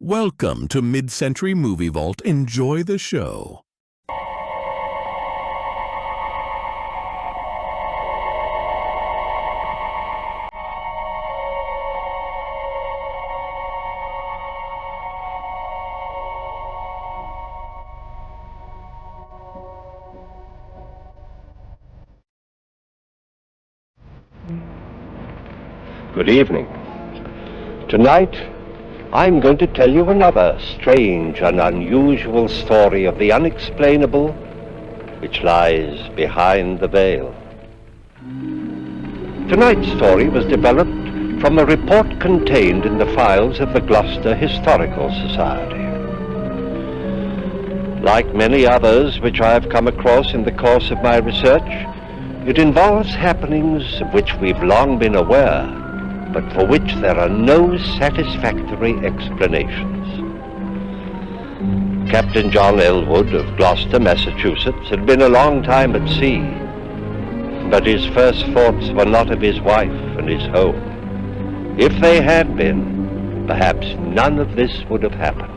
Welcome to Mid-Century Movie Vault. Enjoy the show. Good evening. Tonight, I'm going to tell you another strange and unusual story of the unexplainable which lies behind the veil. Tonight's story was developed from a report contained in the files of the Gloucester Historical Society. Like many others which I have come across in the course of my research, it involves happenings of which we've long been aware, but for which there are no satisfactory explanations. Captain John Elwood of Gloucester, Massachusetts, had been a long time at sea, but his first thoughts were not of his wife and his home. If they had been, perhaps none of this would have happened.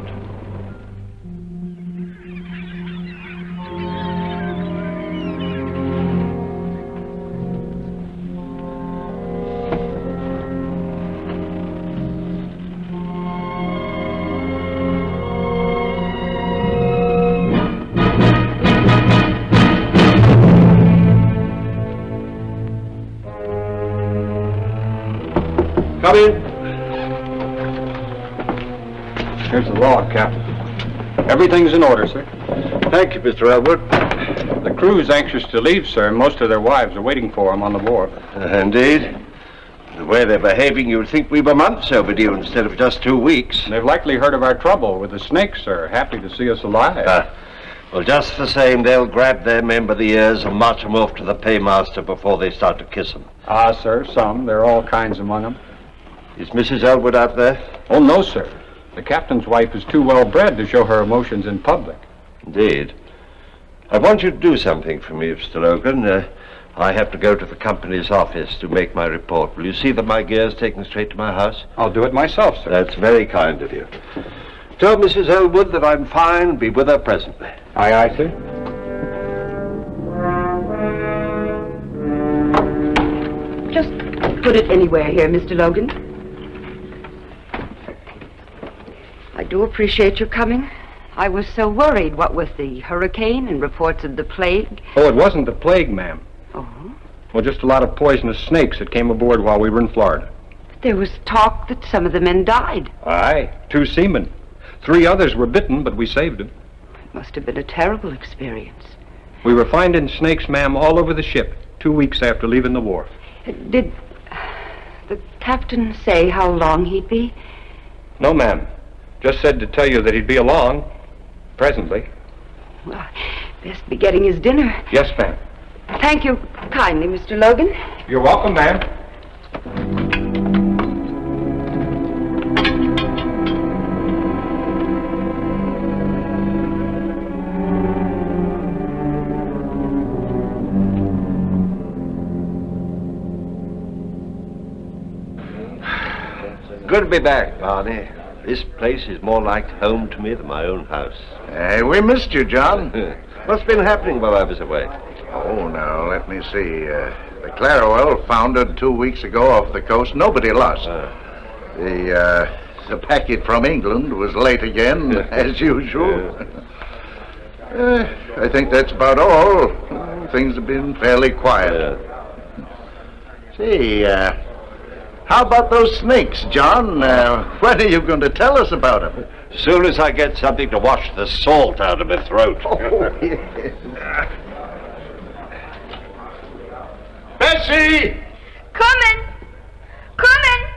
Come in. Here's the log, Captain. Everything's in order, sir. Thank you, Mr. Elwood. The crew's anxious to leave, sir, and most of their wives are waiting for them on the wharf. Indeed. The way they're behaving, you'd think we were months overdue instead of just 2 weeks. They've likely heard of our trouble with the snakes, sir. Happy to see us alive. Well, just the same, they'll grab their men by the ears and march them off to the paymaster before they start to kiss them. Ah, sir, some. There are all kinds among them. Is Mrs. Elwood out there? Oh, no, sir. The captain's wife is too well bred to show her emotions in public. Indeed. I want you to do something for me, Mr. Logan. I have to go to the company's office to make my report. Will you see that my gear's taken straight to my house? I'll do it myself, sir. That's very kind of you. Tell Mrs. Elwood that I'm fine. Be with her presently. Aye, aye, sir. Just put it anywhere here, Mr. Logan. I do appreciate your coming. I was so worried, what with the hurricane and reports of the plague. Oh, it wasn't the plague, ma'am. Oh? Well, just a lot of poisonous snakes that came aboard while we were in Florida. There was talk that some of the men died. Aye, 2 seamen. 3 others were bitten, but we saved them. It must have been a terrible experience. We were finding snakes, ma'am, all over the ship 2 weeks after leaving the wharf. Did the captain say how long he'd be? No, ma'am. Just said to tell you that he'd be along. Presently. Well, best be getting his dinner. Yes, ma'am. Thank you kindly, Mr. Logan. You're welcome, ma'am. Good to be back, Barney. This place is more like home to me than my own house. We missed you, John. What's been happening while I was away? Oh, now, let me see. The Clairol foundered 2 weeks ago off the coast. Nobody lost. The packet from England was late again, as usual. I think that's about all. Things have been fairly quiet. See, how about those snakes, John? When are you going to tell us about them? As soon as I get something to wash the salt out of my throat. Bessie! Coming! Coming!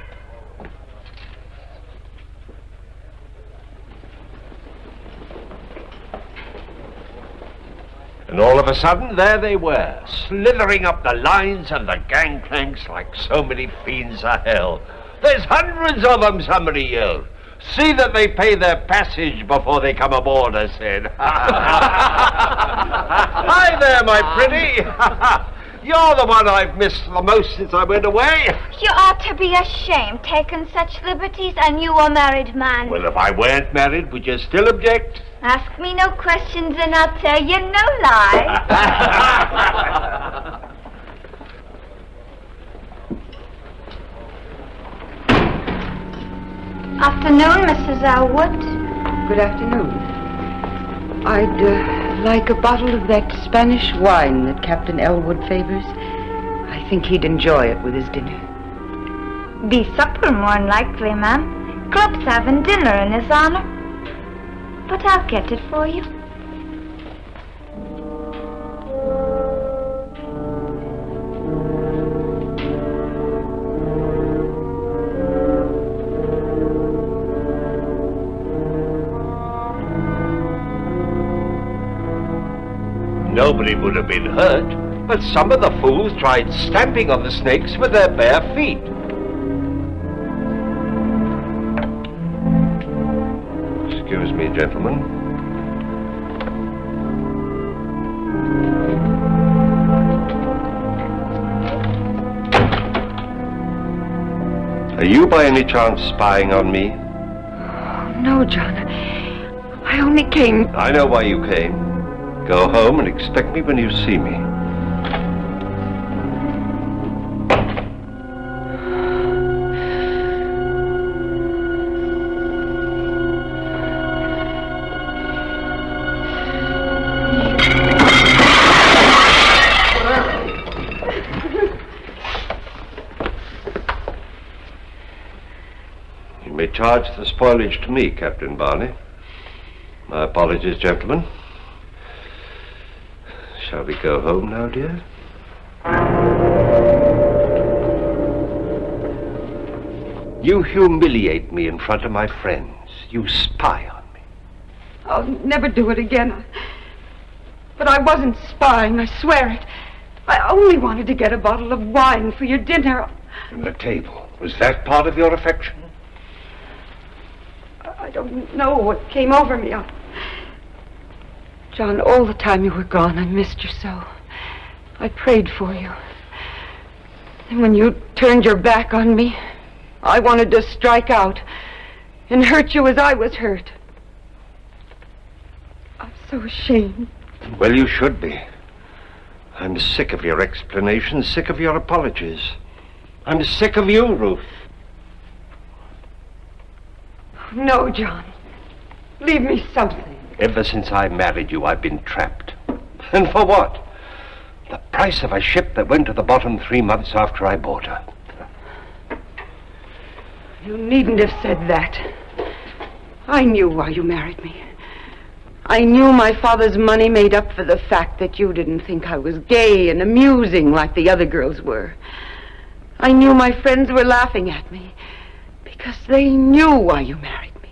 And all of a sudden, there they were, slithering up the lines and the gangplanks like so many fiends of hell. There's hundreds of them, somebody yelled. See that they pay their passage before they come aboard, I said. Hi there, my pretty. You're the one I've missed the most since I went away. You ought to be ashamed, taking such liberties, and you a married man. Well, if I weren't married, would you still object? Ask me no questions and I'll tell you no lie. Afternoon, Mrs. Elwood. Good afternoon. I'd like a bottle of that Spanish wine that Captain Elwood favors. I think he'd enjoy it with his dinner. Be supper, more'n likely, ma'am. Club's having dinner in his honor. But I'll get it for you. Nobody would have been hurt, but some of the fools tried stamping on the snakes with their bare feet. Excuse me, gentlemen. Are you by any chance spying on me? No, John. I only came... I know why you came. Go home and expect me when you see me. You may charge the spoilage to me, Captain Barney. My apologies, gentlemen. Shall we go home now, dear? You humiliate me in front of my friends. You spy on me. I'll never do it again. But I wasn't spying, I swear it. I only wanted to get a bottle of wine for your dinner. And the table. Was that part of your affection? I don't know what came over me. John, all the time you were gone, I missed you so. I prayed for you. And when you turned your back on me, I wanted to strike out and hurt you as I was hurt. I'm so ashamed. Well, you should be. I'm sick of your explanations, sick of your apologies. I'm sick of you, Ruth. No, John. Leave me something. Ever since I married you, I've been trapped. And for what? The price of a ship that went to the bottom 3 months after I bought her. You needn't have said that. I knew why you married me. I knew my father's money made up for the fact that you didn't think I was gay and amusing like the other girls were. I knew my friends were laughing at me because they knew why you married me.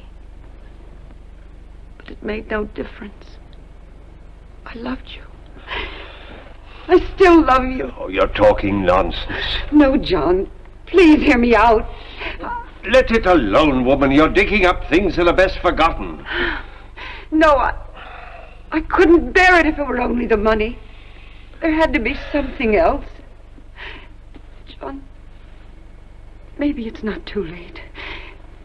But it made no difference. I loved you. I still love you. Oh, you're talking nonsense. No, John. Please hear me out. Let it alone, woman. You're digging up things that are best forgotten. No, I couldn't bear it if it were only the money. There had to be something else. John, maybe it's not too late.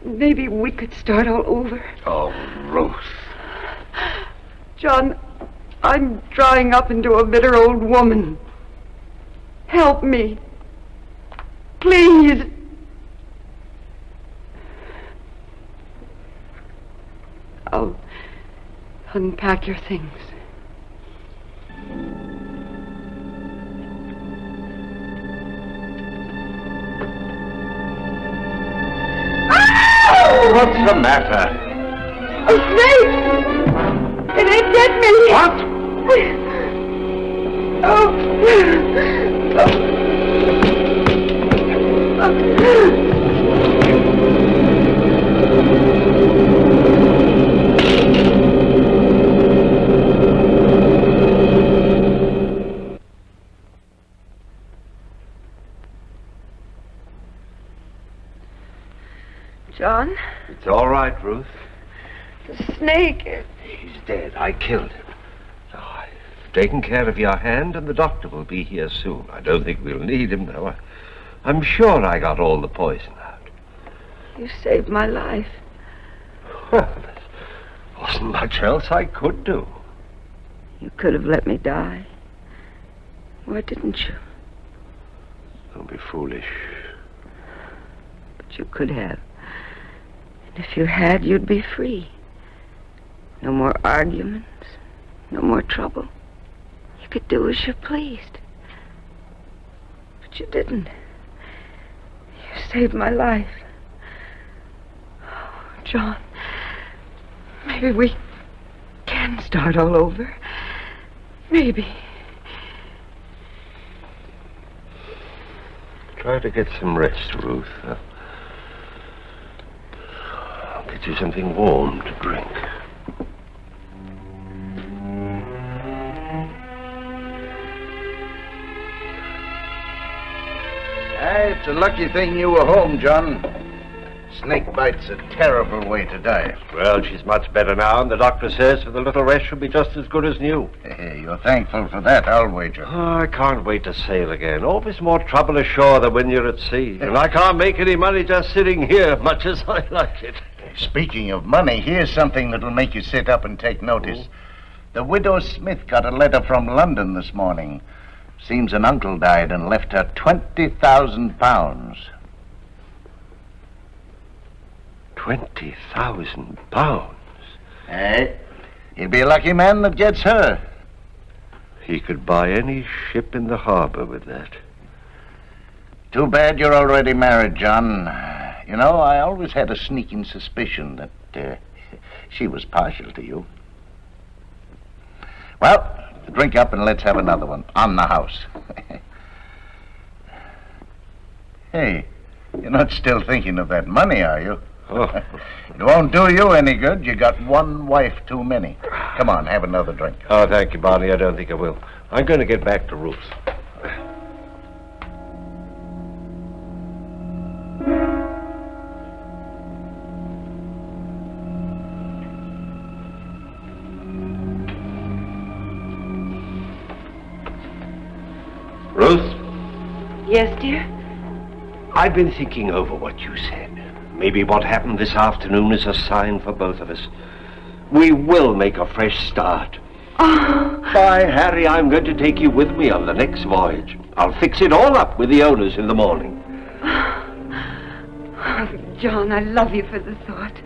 Maybe we could start all over. Oh, Ruth. John, I'm drying up into a bitter old woman. Help me. Please. I'll unpack your things. What's the matter? A snake! It ain't get me! What? John? It's all right, Ruth. The snake. He's dead. I killed him. Oh, taken care of your hand, and the doctor will be here soon. I don't think we'll need him, though. I'm sure I got all the poison out. You saved my life. Well, there wasn't much else I could do. You could have let me die. Why didn't you? Don't be foolish. But you could have. And if you had, you'd be free. No more arguments. No more trouble. You could do as you pleased. But you didn't. You saved my life. Oh, John, maybe we can start all over. Maybe. Try to get some rest, Ruth. I'll get you something warm to drink. It's a lucky thing you were home, John. Snake bite's a terrible way to die. Well, she's much better now, and the doctor says with a little rest she'll be just as good as new. Hey, you're thankful for that, I'll wager. Oh, I can't wait to sail again. Always more trouble ashore than when you're at sea. And I can't make any money just sitting here, much as I like it. Speaking of money, here's something that'll make you sit up and take notice. The widow Smith got a letter from London this morning. Seems an uncle died and left her £20,000. £20,000? Hey, he'd be a lucky man that gets her. He could buy any ship in the harbor with that. Too bad you're already married, John. You know, I always had a sneaking suspicion that she was partial to you. Well, drink up and let's have another one on the house. Hey, you're not still thinking of that money, are you? Oh. It won't do you any good. You got one wife too many. Come on, have another drink. Oh, thank you, Barney. I don't think I will. I'm going to get back to Ruth. Ruth? Yes, dear? I've been thinking over what you said. Maybe what happened this afternoon is a sign for both of us. We will make a fresh start. Oh. By Harry, I'm going to take you with me on the next voyage. I'll fix it all up with the owners in the morning. Oh, John, I love you for the thought.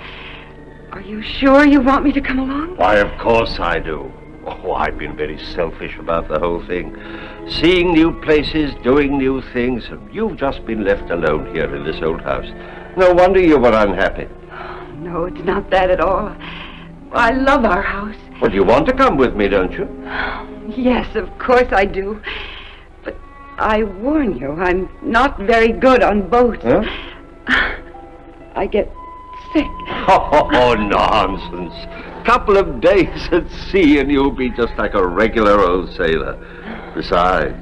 Are you sure you want me to come along? Why, of course I do. Oh, I've been very selfish about the whole thing. Seeing new places, doing new things, and you've just been left alone here in this old house. No wonder you were unhappy. Oh, no, it's not that at all. I love our house. Well, you want to come with me, don't you? Yes, of course I do. But I warn you, I'm not very good on boats. Huh? I get sick. Oh, nonsense. Couple of days at sea and you'll be just like a regular old sailor. Besides,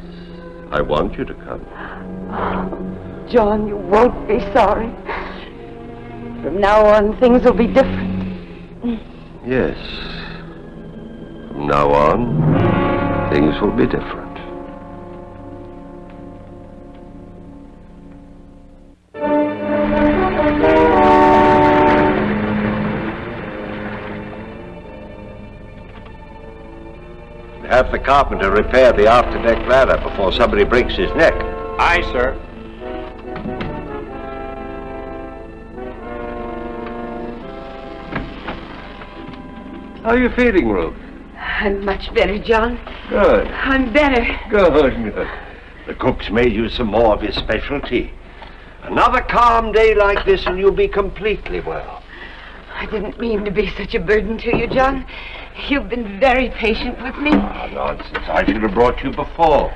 I want you to come. John, you won't be sorry. From now on, things will be different. Yes. From now on, things will be different. Have the carpenter repair the after-deck ladder before somebody breaks his neck. Aye, sir. How are you feeling, Ruth? I'm much better, John. Good. I'm better. Good. The cook's made you some more of his specialty. Another calm day like this and you'll be completely well. I didn't mean to be such a burden to you, John. You've been very patient with me. Oh, nonsense. I should have brought you before.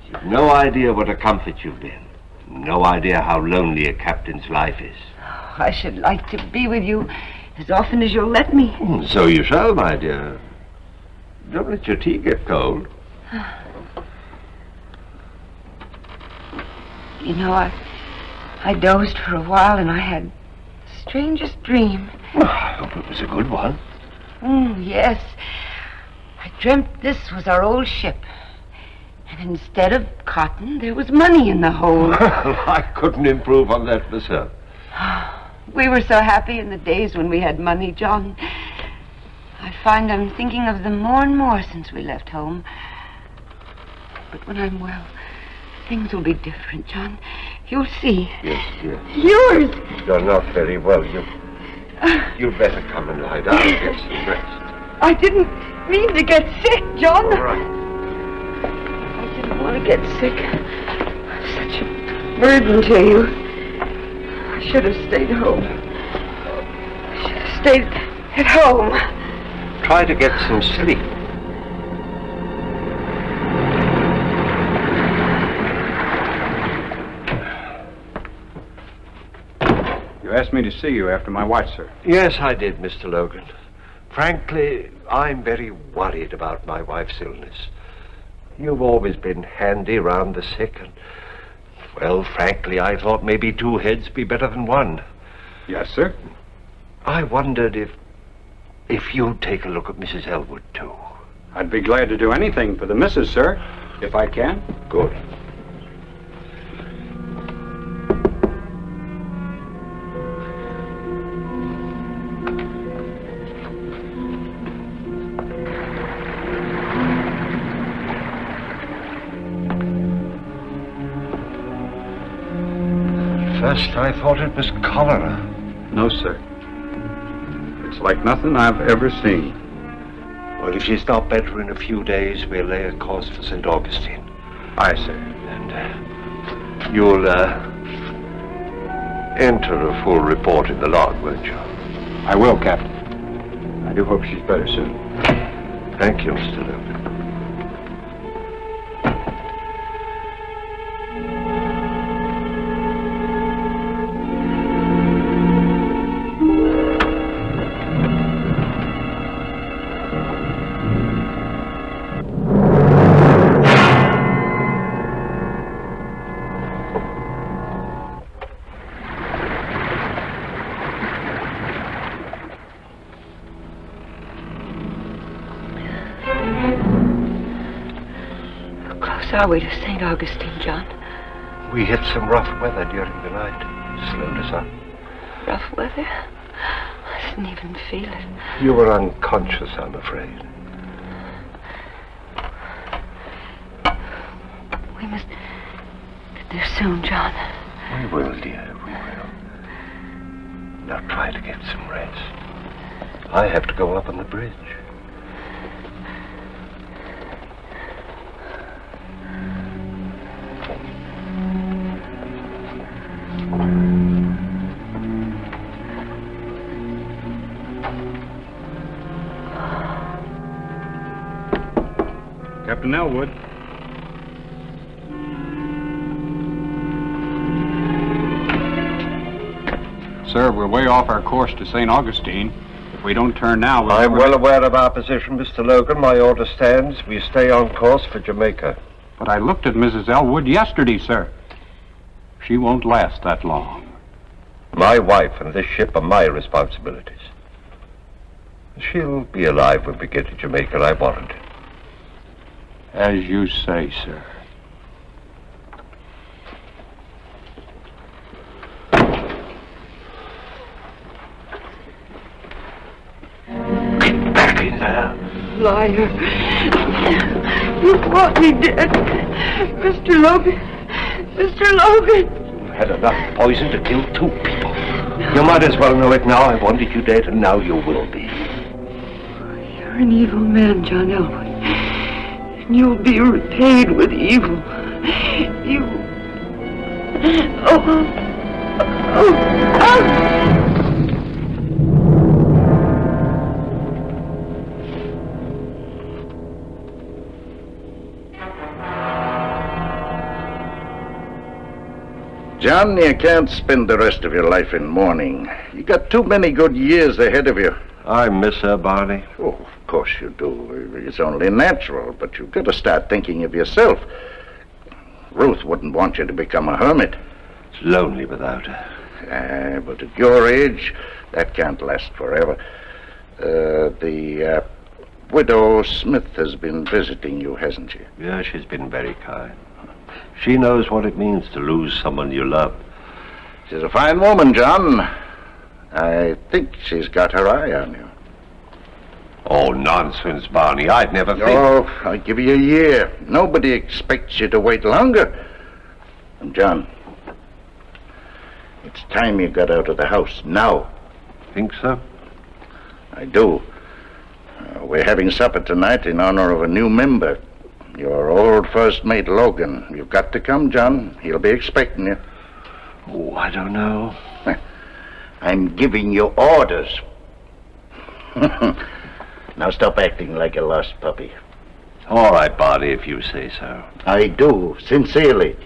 You've no idea what a comfort you've been. No idea how lonely a captain's life is. I should like to be with you as often as you'll let me. So you shall, my dear. Don't let your tea get cold. You know, I dozed for a while and I had the strangest dream. Well, I hope it was a good one. Yes. I I dreamt this was our old ship. And instead of cotton, there was money in the hold. I couldn't improve on that myself. We were so happy in the days when we had money, John. I find I'm thinking of them more and more since we left home. But when I'm well, things will be different, John. You'll see. Yes, dear. Yours! You're not very well. You'd better come and lie down and get some rest. I didn't mean to get sick, John. All right. I didn't want to get sick. I'm such a burden to you. I should have stayed home. I should have stayed at home. Try to get some sleep. You asked me to see you after my watch, sir. Yes, I did, Mr. Logan. Frankly, I'm very worried about my wife's illness. You've always been handy round the sick, and, well, frankly, I thought maybe two heads be better than one. Yes, sir. I wondered if you'd take a look at Mrs. Elwood, too. I'd be glad to do anything for the missus, sir, if I can. Good. First, I thought it was cholera. No, sir. It's like nothing I've ever seen. Well, if she's not better in a few days, we'll lay a course for St. Augustine. Aye, sir. And you'll enter a full report in the log, won't you? I will, Captain. I do hope she's better soon. Thank you, Mr. Logan. How are we to St. Augustine, John? We hit some rough weather during the night. Slowed us up. Rough weather? I didn't even feel it. You were unconscious, I'm afraid. We must get there soon, John. We will, dear, we will. Now try to get some rest. I have to go up on the bridge. Captain Elwood. Sir, we're way off our course to St. Augustine. If we don't turn now, I'm well aware of our position, Mr. Logan. My order stands. We stay on course for Jamaica. But I looked at Mrs. Elwood yesterday, sir. She won't last that long. My wife and this ship are my responsibilities. She'll be alive when we get to Jamaica, I warrant it. As you say, sir. Get back in there. Liar. You brought me dead. Mr. Logan. Mr. Logan. You've had enough poison to kill two people. You might as well know it now. I wanted you dead, and now you will be. You're an evil man, John Elwood. And you'll be repaid with evil. You... John, you can't spend the rest of your life in mourning. You got too many good years ahead of you. I miss her, Barney. Oh, of course you do. It's only natural, but you've got to start thinking of yourself. Ruth wouldn't want you to become a hermit. It's lonely without her. But at your age, that can't last forever. The Widow Smith has been visiting you, hasn't she? Yeah, she's been very kind. She knows what it means to lose someone you love. She's a fine woman, John. I think she's got her eye on you. Oh, nonsense, Barney. I'd never think... Oh, I'll give you a year. Nobody expects you to wait longer. And John, it's time you got out of the house now. Think so? I do. We're having supper tonight in honor of a new member. Your old first mate, Logan. You've got to come, John. He'll be expecting you. Oh, I don't know. I'm giving you orders. Now stop acting like a lost puppy. All right, Barney, if you say so. I do, sincerely.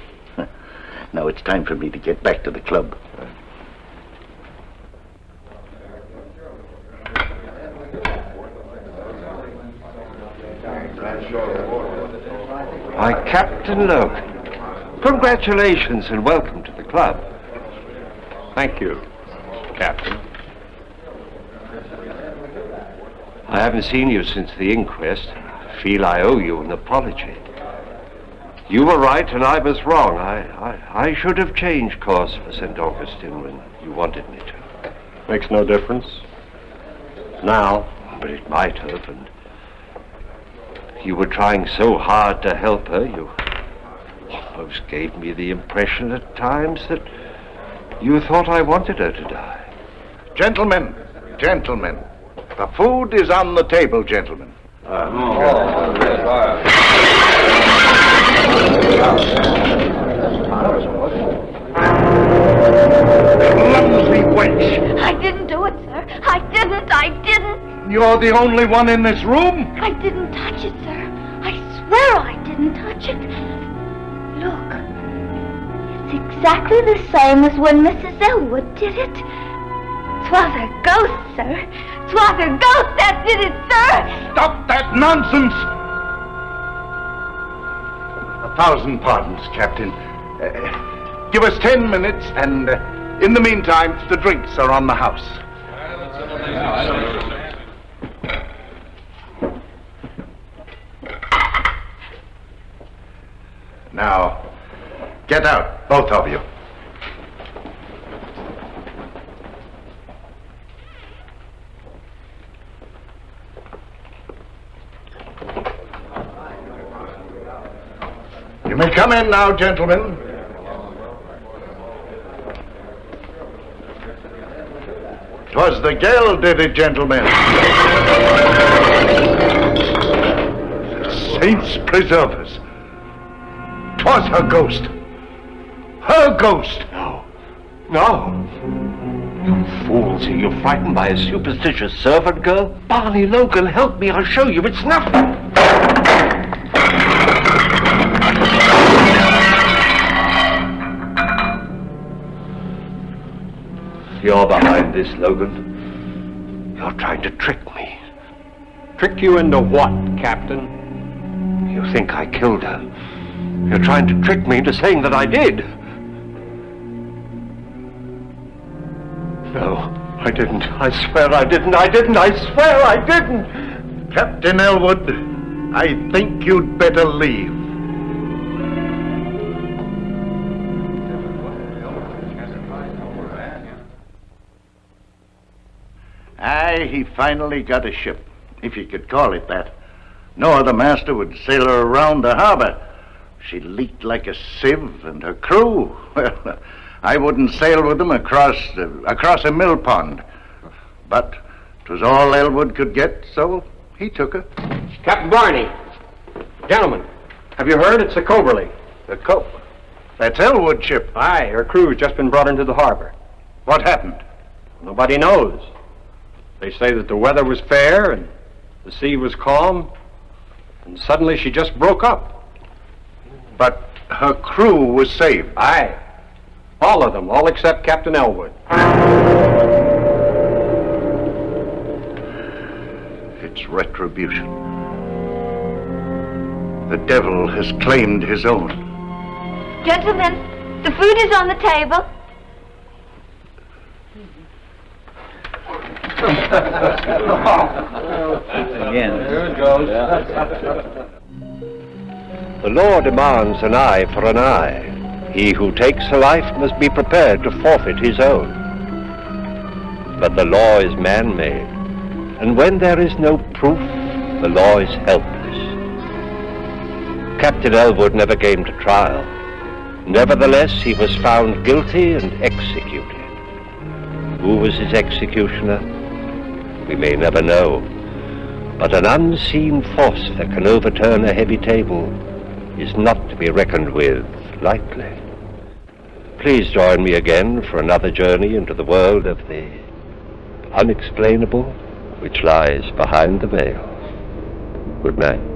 Now it's time for me to get back to the club. Why, Captain Logan, congratulations and welcome to the club. Thank you, Captain. I haven't seen you since the inquest. I feel I owe you an apology. You were right and I was wrong. I should have changed course for St. Augustine when you wanted me to. Makes no difference. Now. But it might have, and you were trying so hard to help her, you almost gave me the impression at times that you thought I wanted her to die. Gentlemen, the food is on the table, gentlemen. Clumsy wench! I didn't do it, sir. I didn't. You're the only one in this room? I didn't touch it, sir. I swear I didn't touch it. Look. It's exactly the same as when Mrs. Elwood did it. 'Twas a ghost, sir. 'Twas a ghost that did it, sir. Stop that nonsense! 1,000 pardons, Captain. Give us 10 minutes, and in the meantime, the drinks are on the house. Now, get out, both of you. You may come in now, gentlemen. "'Twas the girl did it, gentlemen. Saints preserve us. 'Twas her ghost. Her ghost. No. You fools, are you frightened by a superstitious servant girl? Barney, Logan, help me, I'll show you, it's nothing. You're behind this, Logan. You're trying to trick me. Trick you into what, Captain? You think I killed her. You're trying to trick me into saying that I did. No, I didn't. I swear I didn't. I swear I didn't. Captain Elwood, I think you'd better leave. Aye, he finally got a ship, if you could call it that. No other master would sail her around the harbor. She leaked like a sieve, and her crew, well, I wouldn't sail with them across a mill pond. But 'twas all Elwood could get, so he took her. Captain Barney. Gentlemen, have you heard? It's the Coverley. That's Elwood's ship. Aye, her crew's just been brought into the harbor. What happened? Nobody knows. They say that the weather was fair and the sea was calm, and suddenly she just broke up. But her crew was saved. Aye. All of them, all except Captain Elwood. It's retribution. The devil has claimed his own. Gentlemen, the food is on the table. Again. There it goes. The law demands an eye for an eye. He who takes a life must be prepared to forfeit his own. But the law is man-made, and when there is no proof, the law is helpless. Captain Elwood never came to trial. Nevertheless, he was found guilty and executed. Who was his executioner? We may never know. But an unseen force that can overturn a heavy table is not to be reckoned with lightly. Please join me again for another journey into the world of the unexplainable which lies behind the veil. Good night.